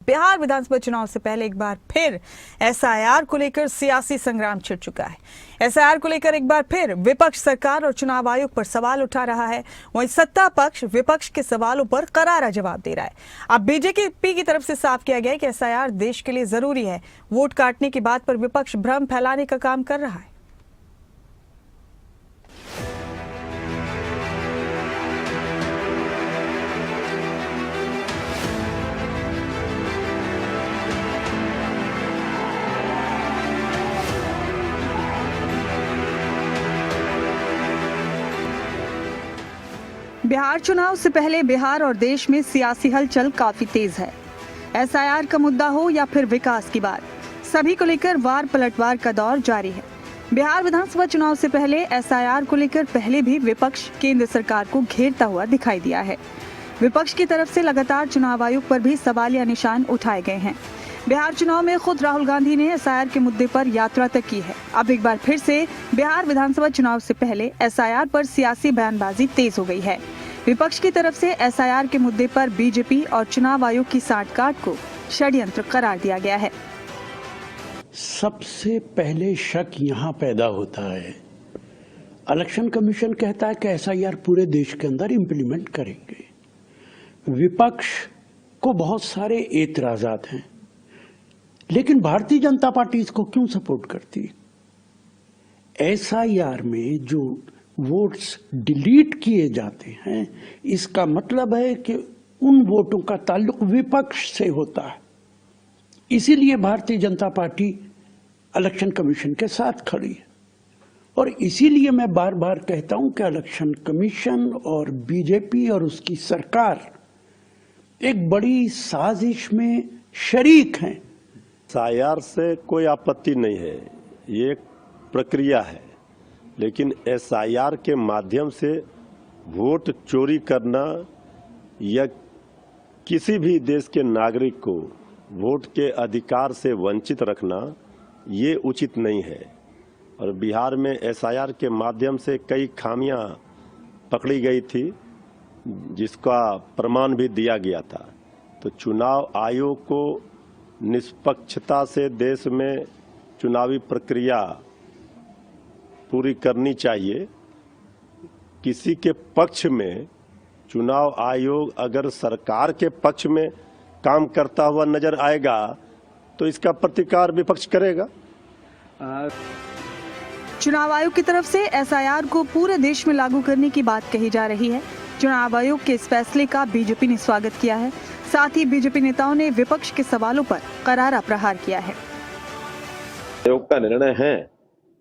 बिहार विधानसभा चुनाव से पहले एक बार फिर एसआईआर को लेकर सियासी संग्राम छिड़ चुका है। एसआईआर को लेकर एक बार फिर विपक्ष सरकार और चुनाव आयोग पर सवाल उठा रहा है। वहीं सत्ता पक्ष विपक्ष के सवालों पर करारा जवाब दे रहा है। अब बीजेपी की तरफ से साफ किया गया है कि एसआईआर देश के लिए जरूरी है। वोट काटने की बात पर विपक्ष भ्रम फैलाने का काम कर रहा है। बिहार चुनाव से पहले बिहार और देश में सियासी हलचल काफी तेज है। एसआईआर का मुद्दा हो या फिर विकास की बात, सभी को लेकर वार पलटवार का दौर जारी है। बिहार विधानसभा चुनाव से पहले एसआईआर को लेकर पहले भी विपक्ष केंद्र सरकार को घेरता हुआ दिखाई दिया है। विपक्ष की तरफ से लगातार चुनाव आयोग पर भी सवालिया निशान उठाए गए हैं। बिहार चुनाव में खुद राहुल गांधी ने एसआईआर के मुद्दे पर यात्रा तक की है। अब एक बार फिर से बिहार विधानसभा चुनाव से पहले एसआईआर पर सियासी बयानबाजी तेज हो गई है। विपक्ष की तरफ से एसआईआर के मुद्दे पर बीजेपी और चुनाव आयोग की साठगांठ को षड्यंत्र करार दिया गया है। सबसे पहले शक यहाँ पैदा होता है, इलेक्शन कमीशन कहता है कि एसआईआर पूरे देश के अंदर इम्प्लीमेंट करेंगे। विपक्ष को बहुत सारे एतराजात हैं, लेकिन भारतीय जनता पार्टी इसको क्यों सपोर्ट करती? एसआईआर में जो वोट्स डिलीट किए जाते हैं, इसका मतलब है कि उन वोटों का ताल्लुक विपक्ष से होता है। इसीलिए Bharatiya Janata party election commission के साथ खड़ी है। और इसीलिए मैं बार बार कहता हूं कि इलेक्शन कमीशन और बीजेपी और उसकी सरकार एक बड़ी साजिश में शरीक हैं। एसआईआर से कोई आपत्ति नहीं है, ये एक प्रक्रिया है, लेकिन एसआईआर के माध्यम से वोट चोरी करना या किसी भी देश के नागरिक को वोट के अधिकार से वंचित रखना ये उचित नहीं है। और बिहार में एसआईआर के माध्यम से कई खामियां पकड़ी गई थी, जिसका प्रमाण भी दिया गया था। तो चुनाव आयोग को निष्पक्षता से देश में चुनावी प्रक्रिया पूरी करनी चाहिए। किसी के पक्ष में चुनाव आयोग अगर सरकार के पक्ष में काम करता हुआ नजर आएगा तो इसका प्रतिकार विपक्ष करेगा। चुनाव आयोग की तरफ से एसआईआर को पूरे देश में लागू करने की बात कही जा रही है। चुनाव आयोग के इस फैसले का बीजेपी ने स्वागत किया है। साथ ही बीजेपी नेताओं ने विपक्ष के सवालों पर करारा प्रहार किया है। आयोग का निर्णय है,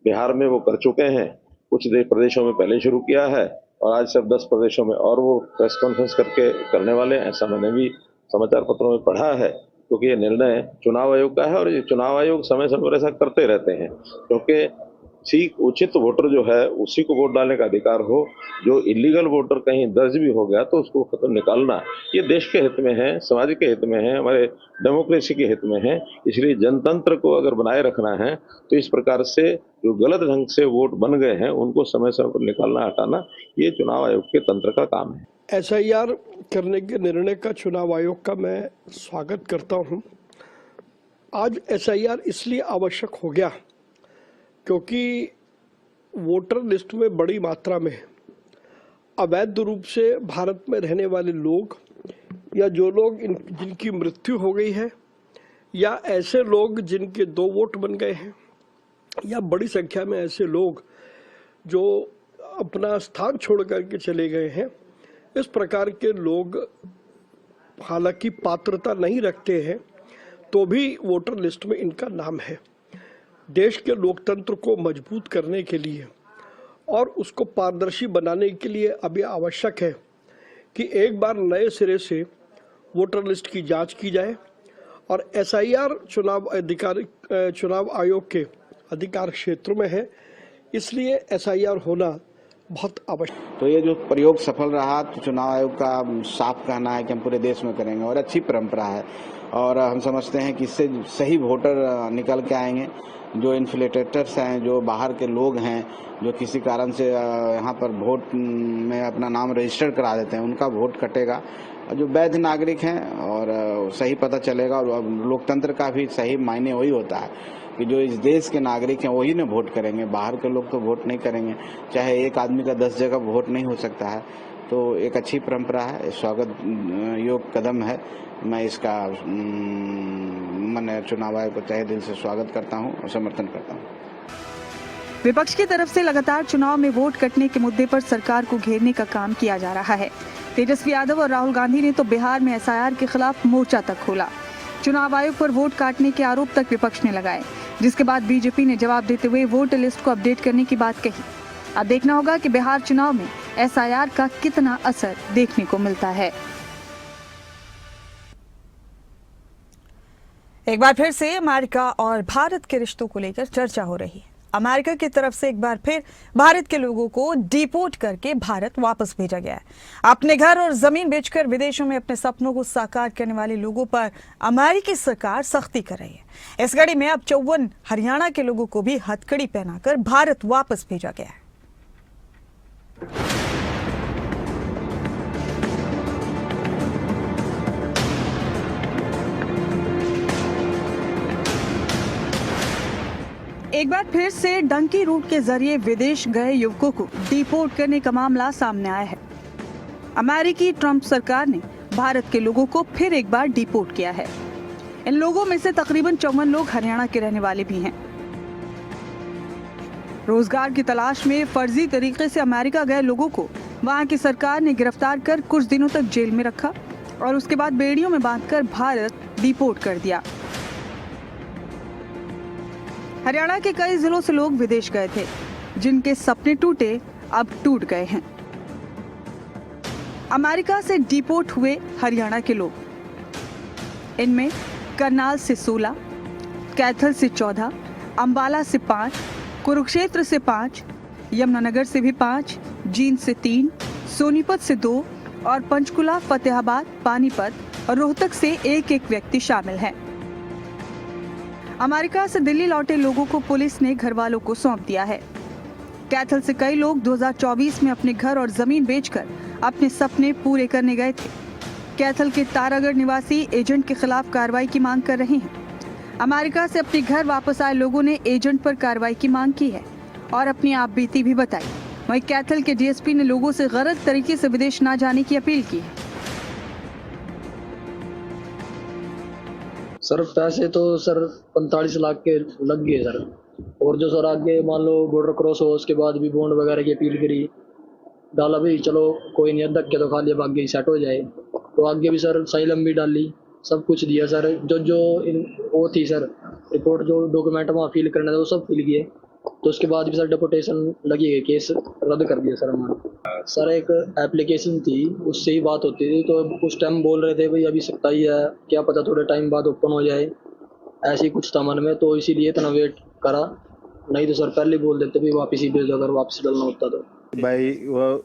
बिहार में वो कर चुके हैं, कुछ प्रदेशों में पहले शुरू किया है और आज सब 10 प्रदेशों में और वो प्रेस कॉन्फ्रेंस करके करने वाले हैं। ऐसा मैंने भी समाचार पत्रों में पढ़ा है, क्योंकि ये निर्णय चुनाव आयोग का है और ये चुनाव आयोग समय समय पर ऐसा करते रहते हैं, क्योंकि उचित वोटर जो है उसी को वोट डालने का अधिकार हो। जो इलीगल वोटर कहीं दर्ज भी हो गया तो उसको खत्म निकालना, ये देश के हित में है, समाज के हित में है, हमारे डेमोक्रेसी के हित में है। इसलिए जनतंत्र को अगर बनाए रखना है तो इस प्रकार से जो गलत ढंग से वोट बन गए हैं उनको समय समय पर निकालना, हटाना, ये चुनाव आयोग के तंत्र का काम है। एसआईआर करने के निर्णय का चुनाव आयोग का मैं स्वागत करता हूँ। आज एसआईआर इसलिए आवश्यक हो गया क्योंकि वोटर लिस्ट में बड़ी मात्रा में अवैध रूप से भारत में रहने वाले लोग या जो लोग जिनकी मृत्यु हो गई है या ऐसे लोग जिनके 2 वोट बन गए हैं या बड़ी संख्या में ऐसे लोग जो अपना स्थान छोड़ करके चले गए हैं, इस प्रकार के लोग हालांकि पात्रता नहीं रखते हैं तो भी वोटर लिस्ट में इनका नाम है। देश के लोकतंत्र को मजबूत करने के लिए और उसको पारदर्शी बनाने के लिए अब ये आवश्यक है कि एक बार नए सिरे से वोटर लिस्ट की जांच की जाए और एसआईआर चुनाव आयोग के अधिकार क्षेत्र में है, इसलिए एसआईआर होना बहुत आवश्यक। तो ये जो प्रयोग सफल रहा तो चुनाव आयोग का साफ कहना है कि हम पूरे देश में करेंगे और अच्छी परंपरा है और हम समझते हैं कि इससे सही वोटर निकल के आएंगे। जो इन्फ्लेटेटर्स हैं, जो बाहर के लोग हैं, जो किसी कारण से यहाँ पर वोट में अपना नाम रजिस्टर करा देते हैं, उनका वोट कटेगा। जो वैध नागरिक हैं और सही पता चलेगा और लोकतंत्र का भी सही मायने वही होता है कि जो इस देश के नागरिक हैं वही ने वोट करेंगे, बाहर के लोग तो वोट नहीं करेंगे। चाहे एक आदमी का 10 जगह वोट नहीं हो सकता है। तो एक अच्छी परंपरा है, स्वागत योग कदम है। मैं इसका मैं चुनाव आयोग को तहे दिल से स्वागत करता हूं और समर्थन करता हूं। विपक्ष की तरफ से लगातार चुनाव में वोट कटने के मुद्दे पर सरकार को घेरने का काम किया जा रहा है। तेजस्वी यादव और राहुल गांधी ने तो बिहार में एसआईआर के खिलाफ मोर्चा तक खोला। चुनाव आयोग पर वोट काटने के आरोप तक विपक्ष ने लगाए, जिसके बाद बीजेपी ने जवाब देते हुए वोटर लिस्ट को अपडेट करने की बात कही। अब देखना होगा कि बिहार चुनाव में एसआईआर का कितना असर देखने को मिलता है। एक बार फिर से अमेरिका और भारत के रिश्तों को लेकर चर्चा हो रही है। अमेरिका की तरफ से एक बार फिर भारत के लोगों को डिपोर्ट करके भारत वापस भेजा गया है। अपने घर और जमीन बेचकर विदेशों में अपने सपनों को साकार करने वाले लोगों पर अमेरिकी सरकार सख्ती कर रही है। इस कड़ी में अब 54 हरियाणा के लोगों को भी हथकड़ी पहनाकर भारत वापस भेजा गया है। एक बार फिर से डंकी रूट के जरिए विदेश गए युवकों को डिपोर्ट करने का मामला सामने आया है। अमेरिकी ट्रंप सरकार ने भारत के लोगों को फिर एक बार डिपोर्ट किया है। इन लोगों में से तकरीबन 54 लोग हरियाणा के रहने वाले भी हैं। रोजगार की तलाश में फर्जी तरीके से अमेरिका गए लोगों को वहां की सरकार ने गिरफ्तार कर कुछ दिनों तक जेल में रखा और उसके बाद बेड़ियों में बांधकर भारत डिपोर्ट कर दिया। हरियाणा के कई जिलों से लोग विदेश गए थे, जिनके सपने टूटे अब टूट गए हैं। अमेरिका से डिपोर्ट हुए हरियाणा के लोग, इनमें करनाल से 16, कैथल से 14, अंबाला से 5, कुरुक्षेत्र से 5, यमुनानगर से भी 5, जींद से 3, सोनीपत से 2 और पंचकुला, फतेहाबाद, पानीपत और रोहतक से एक व्यक्ति शामिल हैं। अमेरिका से दिल्ली लौटे लोगों को पुलिस ने घर वालों को सौंप दिया है। कैथल से कई लोग 2024 में अपने घर और जमीन बेचकर अपने सपने पूरे करने गए थे। कैथल के तारागढ़ निवासी एजेंट के खिलाफ कार्रवाई की मांग कर रहे हैं। अमेरिका से अपने घर वापस आए लोगों ने एजेंट पर कार्रवाई की मांग की है और अपनी आप बीती भी बताई। वहीं कैथल के डीएसपी ने लोगों से गलत तरीके से विदेश न जाने की अपील की है। सर पैसे तो सर 45 लाख के लग गए सर। और जो सर आगे मान लो बॉर्डर क्रॉस हो उसके बाद भी बॉन्ड वगैरह की अपील करी, डाला भी चलो कोई नहीं, धक्के तो खा लिया, भाग गई सेट हो जाए। तो आगे भी सर साइलम भी डाली, सब कुछ दिया सर। जो वो थी सर रिपोर्ट, जो डॉक्यूमेंट वहाँ फिल करना था वो सब फिल किए। तो उसके बाद भी सर डिपोर्टेशन लगी गई, केस रद्द कर दिया सर हमारा। सर एक एप्लीकेशन थी, उससे ही बात होती थी। तो उस टाइम बोल रहे थे भाई अभी सकता ही है, क्या पता थोड़े टाइम बाद ओपन हो जाए, ऐसे ही कुछ था मन में। तो इसीलिए इतना वेट करा, नहीं तो सर पहले बोल देते भी वापस ही भेजो अगर वापस डलना होता तो। भाई वो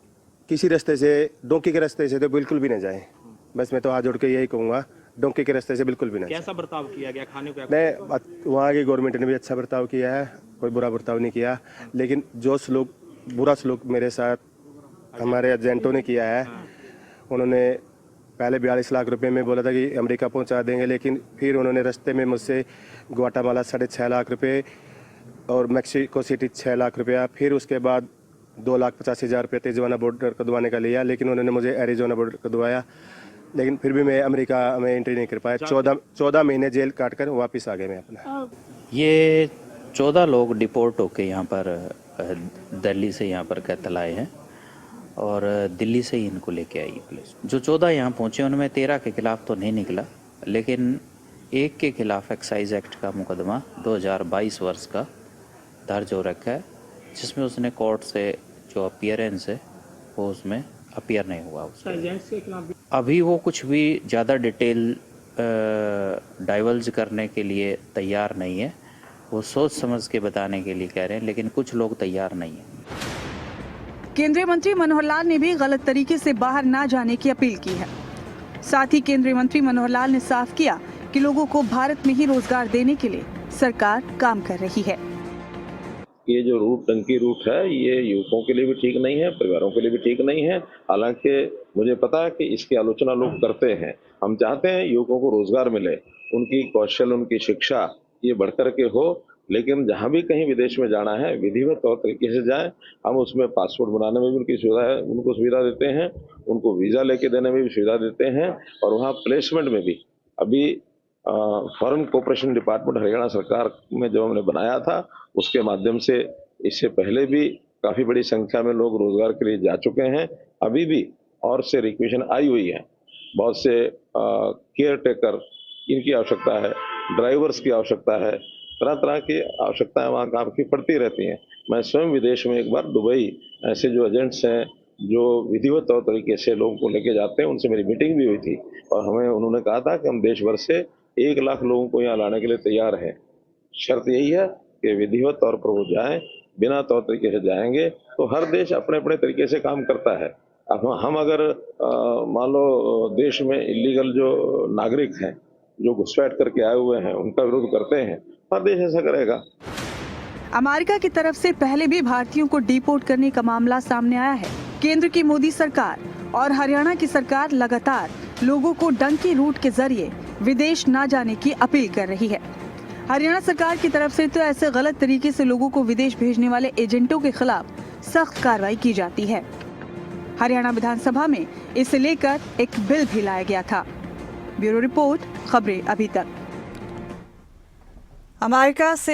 किसी रास्ते से, डोंकी के रास्ते से तो बिल्कुल भी ना जाए। बस मैं तो हाथ जोड़ के यही कहूँगा, डोंकी के रास्ते से बिल्कुल भी ना। कैसा बर्ताव किया गया खाने को? नहीं, वहाँ की गवर्नमेंट ने भी अच्छा बर्ताव किया है, कोई बुरा बर्ताव नहीं किया। लेकिन जो सलूक, बुरा सलूक मेरे साथ हमारे एजेंटों ने किया है, उन्होंने पहले 42 लाख रुपए में बोला था कि अमेरिका पहुंचा देंगे, लेकिन फिर उन्होंने रास्ते में मुझसे ग्वाटामाला 6.5 लाख रुपए और मैक्सिको सिटी 6 लाख रुपया, फिर उसके बाद 2,85,000 रुपये तिजवाना बॉर्डर कदवाने का लिया। लेकिन उन्होंने मुझे एरिजोना बॉर्डर कदवाया, लेकिन फिर भी मैं अमेरिका में एंट्री नहीं कर पाया। 14 महीने जेल काट कर वापस आ गए मैं अपना। ये 14 लोग डिपोर्ट होके यहाँ पर दिल्ली से यहाँ पर कैथल आए हैं और दिल्ली से ही इनको लेके आई पुलिस। जो 14 यहाँ पहुँचे उनमें 13 के खिलाफ तो नहीं निकला, लेकिन एक के खिलाफ एक्साइज एक्ट का मुकदमा 2022 वर्ष का दर्ज हो रखा है, जिसमें उसने कोर्ट से जो अपीयरेंस है वो उसमें अपीयर नहीं हुआ। उसके अभी वो कुछ भी ज़्यादा डिटेल डाइवल्ज करने के लिए तैयार नहीं है। वो सोच समझ के बताने के लिए कह रहे हैं, लेकिन कुछ लोग तैयार नहीं हैं। केंद्रीय मंत्री मनोहर लाल ने भी गलत तरीके से बाहर ना जाने की अपील की है। साथ ही केंद्रीय मंत्री मनोहर लाल ने साफ किया कि लोगों को भारत में ही रोजगार देने के लिए सरकार काम कर रही है। ये जो रूट टंकी रूट है ये युवकों के लिए भी ठीक नहीं है, परिवारों के लिए भी ठीक नहीं है। हालांकि मुझे पता है कि इसकी आलोचना लोग करते हैं। हम चाहते हैं युवकों को रोजगार मिले, उनकी कौशल, उनकी शिक्षा ये बढ़कर के हो, लेकिन जहां भी कहीं विदेश में जाना है विधिवत तौर तरीके से जाएं। हम उसमें पासपोर्ट बनाने में भी उनको सुविधा देते हैं, उनको वीजा लेके देने में भी सुविधा देते हैं, और वहाँ प्लेसमेंट में भी अभी फॉरेन कोऑपरेशन डिपार्टमेंट हरियाणा सरकार में जब हमने बनाया था उसके माध्यम से इससे पहले भी काफी बड़ी संख्या में लोग रोजगार के लिए जा चुके हैं। अभी भी और से रिक्वेशन आई हुई है। बहुत से केयर टेकर इनकी आवश्यकता है, ड्राइवर्स की आवश्यकता है, तरह तरह की आवश्यकताएं वहाँ काम की पड़ती रहती हैं। मैं स्वयं विदेश में एक बार दुबई ऐसे जो एजेंट्स हैं जो विधिवत तौर तरीके से लोगों को लेके जाते हैं उनसे मेरी मीटिंग भी हुई थी, और हमें उन्होंने कहा था कि हम देश भर से 1 लाख लोगों को यहाँ लाने के लिए तैयार हैं। शर्त यही है कि विधिवत तौर पर वो जाएं, बिना तौर तरीके से जाएंगे तो हर देश अपने अपने तरीके से काम करता है। अब हम अगर मान लो देश में इलीगल जो नागरिक हैं जो घुसपैठ करके आए हुए हैं उनका विरोध करते हैं, हर देश ऐसा करेगा। अमेरिका की तरफ से पहले भी भारतीयों को डिपोर्ट करने का मामला सामने आया है। केंद्र की मोदी सरकार और हरियाणा की सरकार लगातार लोगों को डंकी रूट के जरिए विदेश न जाने की अपील कर रही है। हरियाणा सरकार की तरफ से तो ऐसे गलत तरीके से लोगों को विदेश भेजने वाले एजेंटों के खिलाफ सख्त कार्रवाई की जाती है। हरियाणा विधानसभा में इसे लेकर एक बिल भी लाया गया था। ब्यूरो रिपोर्ट, खबरें अभी तक। अमेरिका से